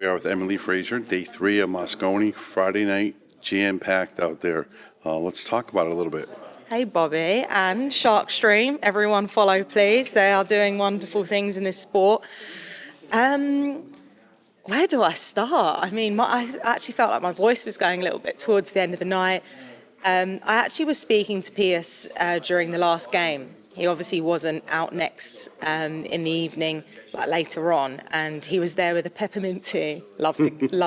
We are with Emily Fraser, day 3 of Mosconi, Friday night, jam-packed out there. Let's talk about it a little bit. Hey Bobby and Sharkstream, everyone follow please. They are doing wonderful things in this sport. Where do I start? I mean, I actually felt like my voice was going a little bit towards the end of the night. I actually was speaking to Piers during the last game. He obviously wasn't out next in the evening, like later on, and he was there with a peppermint tea. Love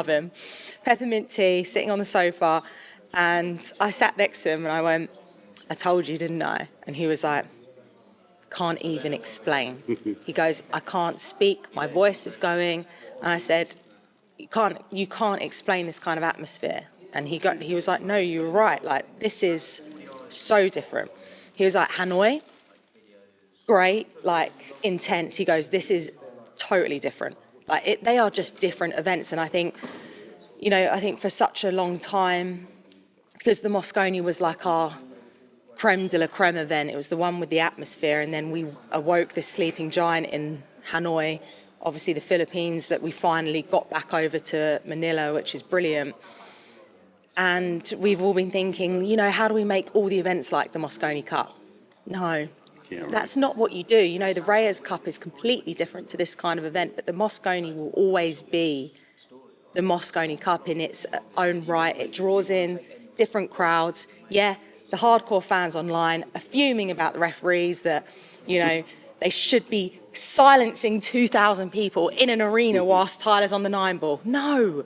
him. Peppermint tea, sitting on the sofa, and I sat next to him and I went, "I told you, didn't I?" And he was like, "Can't even explain." He goes, "I can't speak, my voice is going." And I said, you can't explain this kind of atmosphere. And he was like, "No, you were right, like this is so different." He was like, "Hanoi, great, like intense." He goes, "This is totally different. Like they are just different events." And I think for such a long time, because the Mosconi was like our creme de la creme event, it was the one with the atmosphere, and then we awoke this sleeping giant in Hanoi, obviously the Philippines, that we finally got back over to Manila, which is brilliant. And we've all been thinking, how do we make all the events like the Mosconi Cup? No, that's not what you do. The Reyes Cup is completely different to this kind of event, but the Mosconi will always be the Mosconi Cup in its own right. It draws in different crowds. Yeah, the hardcore fans online are fuming about the referees that, they should be silencing 2,000 people in an arena whilst Tyler's on the 9-ball. No.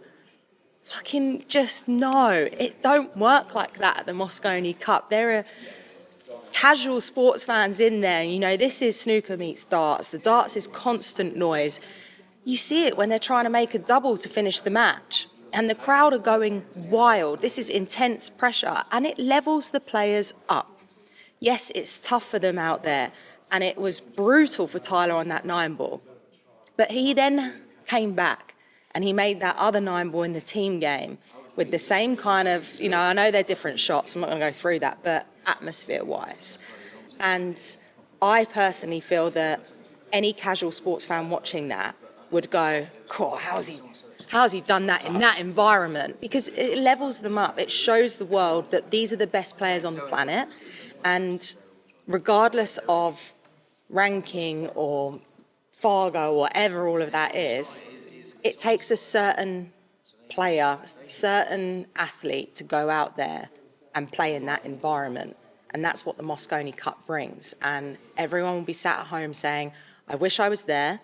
Fucking just no. It don't work like that at the Mosconi Cup. There are casual sports fans in there. This is snooker meets darts. The darts is constant noise. You see it when they're trying to make a double to finish the match. And the crowd are going wild. This is intense pressure. And it levels the players up. Yes, it's tough for them out there. And it was brutal for Tyler on that 9-ball. But he then came back. And he made that other 9-ball in the team game with the same kind of, I know they're different shots, I'm not going to go through that, but atmosphere-wise. And I personally feel that any casual sports fan watching that would go, "Cool, how's he done that in that environment?" Because it levels them up. It shows the world that these are the best players on the planet. And regardless of ranking or Fargo, whatever all of that is, it takes a certain player, a certain athlete to go out there and play in that environment. And that's what the Mosconi Cup brings. And everyone will be sat at home saying, "I wish I was there.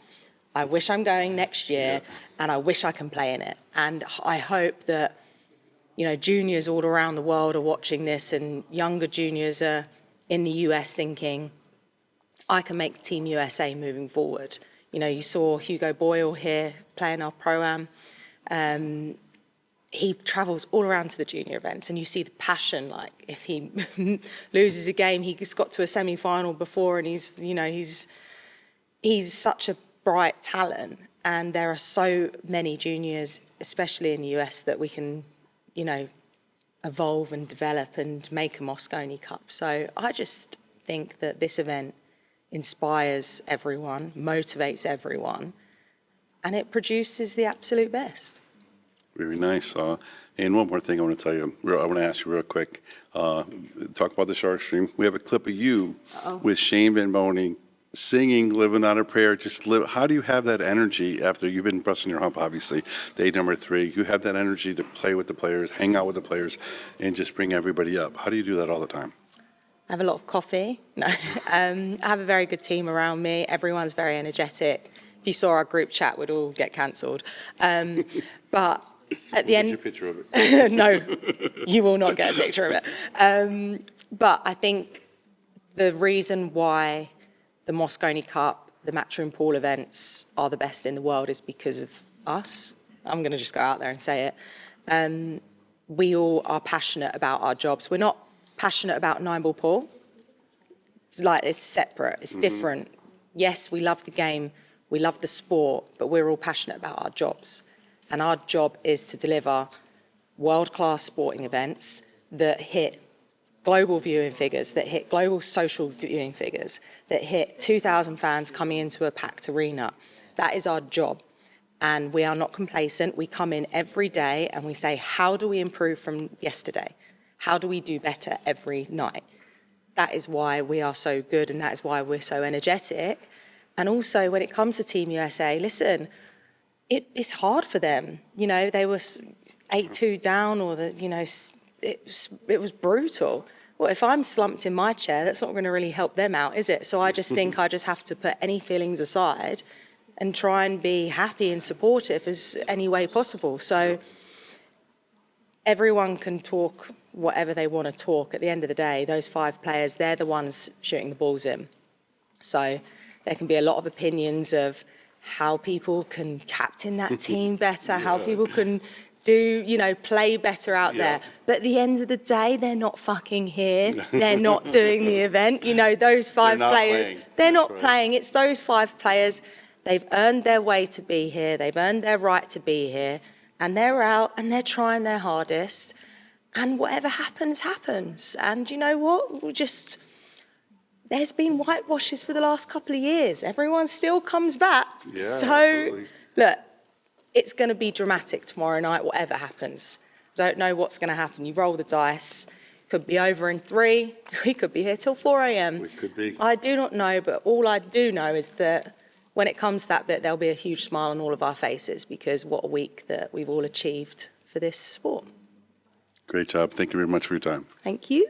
I wish I'm going next year, and I wish I can play in it." And I hope that, juniors all around the world are watching this, and younger juniors are in the US thinking, "I can make Team USA moving forward." You saw Hugo Boyle here playing our Pro-Am. He travels all around to the junior events, and you see the passion. Like if he loses a game, he's got to a semi-final before, and he's such a bright talent. And there are so many juniors, especially in the US, that we can, evolve and develop and make a Mosconi Cup. So I just think that this event inspires everyone, motivates everyone, and it produces the absolute best. Very nice. And one more thing I want to tell you. I want to ask you real quick. Talk about the Sharkstream. We have a clip of you with Shane Van Boning singing "Living on a Prayer." How do you have that energy after you've been busting your hump, obviously, day number 3? You have that energy to play with the players, hang out with the players, and just bring everybody up. How do you do that all the time? I have a lot of coffee. No, I have a very good team around me. Everyone's very energetic. If you saw our group chat, we'd all get cancelled. But at the end, get your picture of it. No, you will not get a picture of it. But I think the reason why the Mosconi Cup, the Matchroom Pool events are the best in the world is because of us. I'm going to just go out there and say it. We all are passionate about our jobs. We're not passionate about 9-ball pool. It's separate, it's different. Yes, we love the game, we love the sport, but we're all passionate about our jobs. And our job is to deliver world-class sporting events that hit global viewing figures, that hit global social viewing figures, that hit 2,000 fans coming into a packed arena. That is our job. And we are not complacent. We come in every day and we say, how do we improve from yesterday? How do we do better every night? That is why we are so good, and that is why we're so energetic. And also, when it comes to Team USA, listen, it's hard for them. You know, they were 8-2 down, or it was brutal. Well, if I'm slumped in my chair, that's not going to really help them out, is it? So I just think I just have to put any feelings aside and try and be happy and supportive as any way possible. So everyone can talk whatever they want to talk. At the end of the day, those 5 players, they're the ones shooting the balls in. So there can be a lot of opinions of how people can captain that team better, how people can do, play better out there. But at the end of the day, they're not fucking here. They're not doing the event. Those 5 players, they're not playing. It's those 5 players. They've earned their way to be here. They've earned their right to be here. And they're out and they're trying their hardest. And whatever happens, happens. And you know what? There's been whitewashes for the last couple of years. Everyone still comes back. Yeah, so, absolutely. Look, it's going to be dramatic tomorrow night, whatever happens. Don't know what's going to happen. You roll the dice. Could be over in 3. We could be here till 4 a.m. We could be. I do not know, but all I do know is that when it comes to that bit, there'll be a huge smile on all of our faces, because what a week that we've all achieved for this sport. Great job. Thank you very much for your time. Thank you.